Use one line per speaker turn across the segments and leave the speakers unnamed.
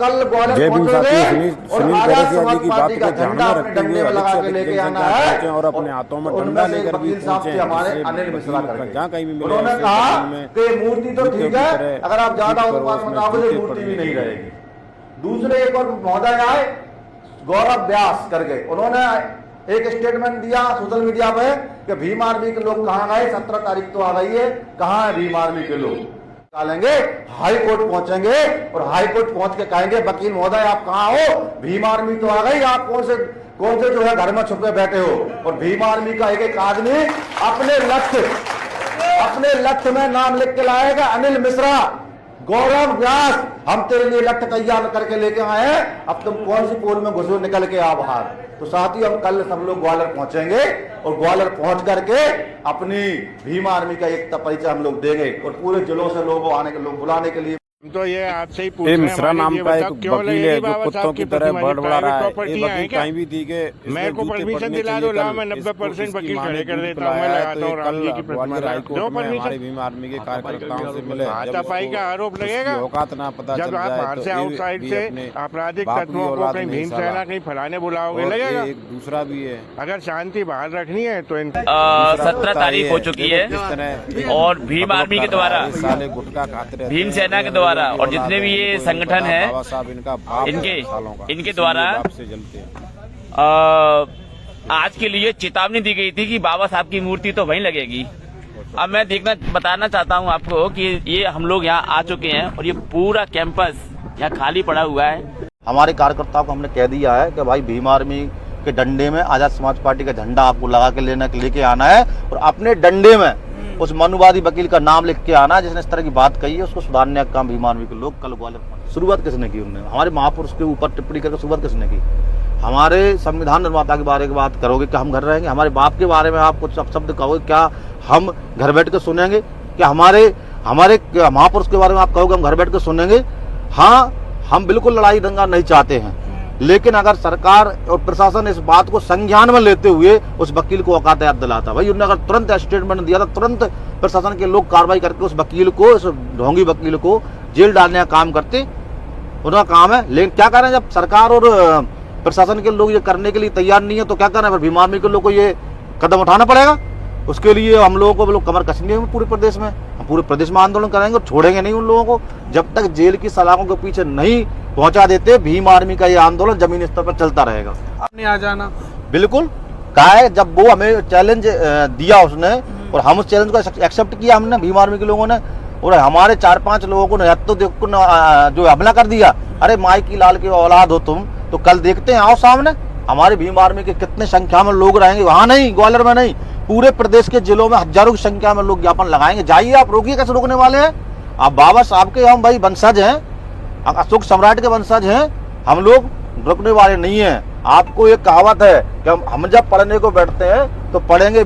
कल ग्वालियर पहुंचोगे और आजाद समाज पार्टी का झंडा अपने डंडे में लगा के लेके आना है और अपने हाथों में डंडा लेकर वकील साहब थे हमारे अनिल मिश्रा करके, उन्होंने कहा कि मूर्ति तो ठीक है, अगर आप ज्यादा उत्पाद बताओगे तो मूर्ति भी नहीं रहेगी। दूसरे एक और महोदय आए गौरव व्यास करके, उन्होंने एक स्टेटमेंट दिया सोशल मीडिया पे कि भीम आर्मी के लोग कहाँ गए, 17 तारीख तो आ गई है, कहाँ है भीम आर्मी के लोग। निकालेंगे, हाई कोर्ट पहुंचेंगे और हाई कोर्ट पहुंच के कहेंगे वकील महोदय आप कहाँ हो, भीम आर्मी तो आ गई, आप कौन से जो है घर में छुपे बैठे हो। और भीम आर्मी का एक एक आदमी अपने लक्ष्य में नाम लिख के लाएगा, अनिल मिश्रा, गौरव व्यास, हम तेरे लिए लक्ष्य तैयार करके लेके आए हैं, अब तुम कौन सी पोल में घुसो, निकल के आओ बाहर। तो साथ ही हम कल सब लोग ग्वालियर पहुंचेंगे और ग्वालियर पहुंच करके अपनी भीम आर्मी का एकता परिचय हम लोग देंगे और पूरे जिलों से लोग बुलाने के लिए।
तो ये आपसे ही पूछ रहे हैं,
मिश्रा नाम का एक वकील है जो कुत्तों की तरह बड़बड़ा रहा है। ये वकील कहीं भी दी के
मैं को परमिशन दिला दो, ला मैं 90% वकील खड़े कर देता हूँ, मैं लगाता हूँ राम जी की प्रतिमा। जो परमिशन
हमारे भीम आर्मी के कार्यकर्ताओं से मिले,
हाथापाई का आरोप लगेगा
औकात ना पता
जब आप बाहर से आउटसाइड से आपराधिक तत्वों को कहीं भीम सेना कहीं फैलाने बुलाओगे, लगेगा।
एक दूसरा भी है,
अगर शांति बाहर रखनी है तो
17 तारीख हो चुकी है और भीम आर्मी के द्वारा,
गुटखा खाते
भीम सेना के द्वारा और जितने भी ये संगठन है इनके द्वारा आज के लिए चेतावनी दी गई थी कि बाबा साहब की मूर्ति तो वहीं लगेगी। अब मैं बताना चाहता हूं आपको कि ये हम लोग यहाँ आ चुके हैं और ये पूरा कैंपस यहाँ खाली पड़ा हुआ है।
हमारे कार्यकर्ताओं को हमने कह दिया है कि भाई भीम आर्मी के डंडे में आजाद समाज पार्टी का झंडा आपको लगा के लेके आना है और अपने डंडे में उस मनुवादी वकील का नाम लिख के आना जिसने इस तरह की बात कही है, उसको सुधारने का काम भीम आर्मी के लोग कल ग्वालियर। शुरुआत किसने की? उन्होंने हमारे महापुरुष के ऊपर टिप्पणी करके शुरुआत किसने की? हमारे संविधान निर्माता के बारे में बात करोगे क्या हम घर रहेंगे? हमारे बाप के बारे में आप कुछ शब्द कहोगे क्या हम घर बैठ के सुनेंगे? क्या हमारे महापुरुष के बारे में आप कहोगे हम घर बैठ के सुनेंगे? हाँ, हम बिल्कुल लड़ाई दंगा नहीं चाहते हैं, लेकिन अगर सरकार और प्रशासन इस बात को संज्ञान में लेते हुए उस वकील को औकात याद दिलाता, भाई उन्होंने अगर तुरंत स्टेटमेंट दिया था, तुरंत प्रशासन के लोग कार्रवाई करके उस वकील को, इस ढोंगी वकील को जेल डालने का काम करते, उनका काम है। लेकिन क्या कर रहे हैं, जब सरकार और प्रशासन के लोग ये करने के लिए तैयार नहीं है तो क्या कर रहे हैं, भीम आर्मी के लोग को ये कदम उठाना पड़ेगा। उसके लिए हम लोगों को लोग कमर कसनी है पूरे प्रदेश में, हम पूरे प्रदेश में आंदोलन करेंगे और छोड़ेंगे नहीं उन लोगों को जब तक जेल की सलाखों के पीछे नहीं पहुंचा देते। भीम आर्मी का ये आंदोलन जमीनी स्तर पर चलता रहेगा।
आपने आ जाना
बिल्कुल कहा है, जब वो हमें चैलेंज दिया उसने और हम उस चैलेंज को एक्सेप्ट किया हमने, भीम आर्मी के लोगों ने, और हमारे 4-5 लोगों को जो हमला कर दिया, अरे माई की लाल की औलाद हो तुम, तो कल देखते हैं, आओ सामने हमारे भीम आर्मी के कितने संख्या में लोग रहेंगे। वहां नहीं, ग्वालियर में नहीं, पूरे प्रदेश के जिलों में हजारों की संख्या में लोग ज्ञापन लगाएंगे। जाइए आप, रोकिए, कैसे रोकने वाले हैं आप? बाबा साहब के हम भाई वंशज हैं, अशोक सम्राट के वंशज हैं, हम लोग रुकने वाले नहीं हैं। आपको एक कहावत है कि हम जब पढ़ने को बैठते हैं तो पढ़ेंगे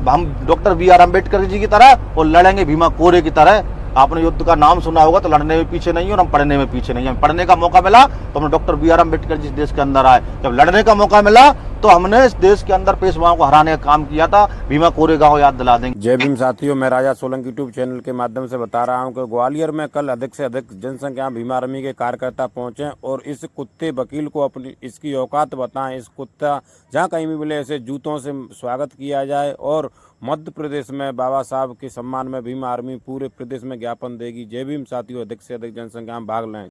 हम डॉक्टर BR अम्बेडकर जी की तरह और लड़ेंगे भीमा कोरे की तरह। आपने युद्ध का नाम सुना होगा, तो लड़ने में पीछे नहीं और हम पढ़ने में पीछे नहीं। हमें पढ़ने का मौका मिला तो हमने डॉक्टर BR अम्बेडकर जी देश के अंदर आए, जब लड़ने का मौका मिला तो हमने इस देश के अंदर पेशवाओं को हराने का काम किया था। भीमा कोरेगांव याद दिला देंगे।
जय भीम साथियों, मैं राजा सोलंकी यूट्यूब चैनल के माध्यम से बता रहा हूं कि ग्वालियर में कल अधिक से अधिक जनसंख्या भीम आर्मी के कार्यकर्ता पहुंचे और इस कुत्ते वकील को अपनी इसकी औकात बताएं। इस कुत्ता जहां कहीं भी मिले ऐसे जूतों से स्वागत किया जाए और मध्य प्रदेश में बाबा साहब के सम्मान में भीम आर्मी पूरे प्रदेश में ज्ञापन देगी। जय भीम साथियों, अधिक से अधिक जनसंख्या में भाग लें।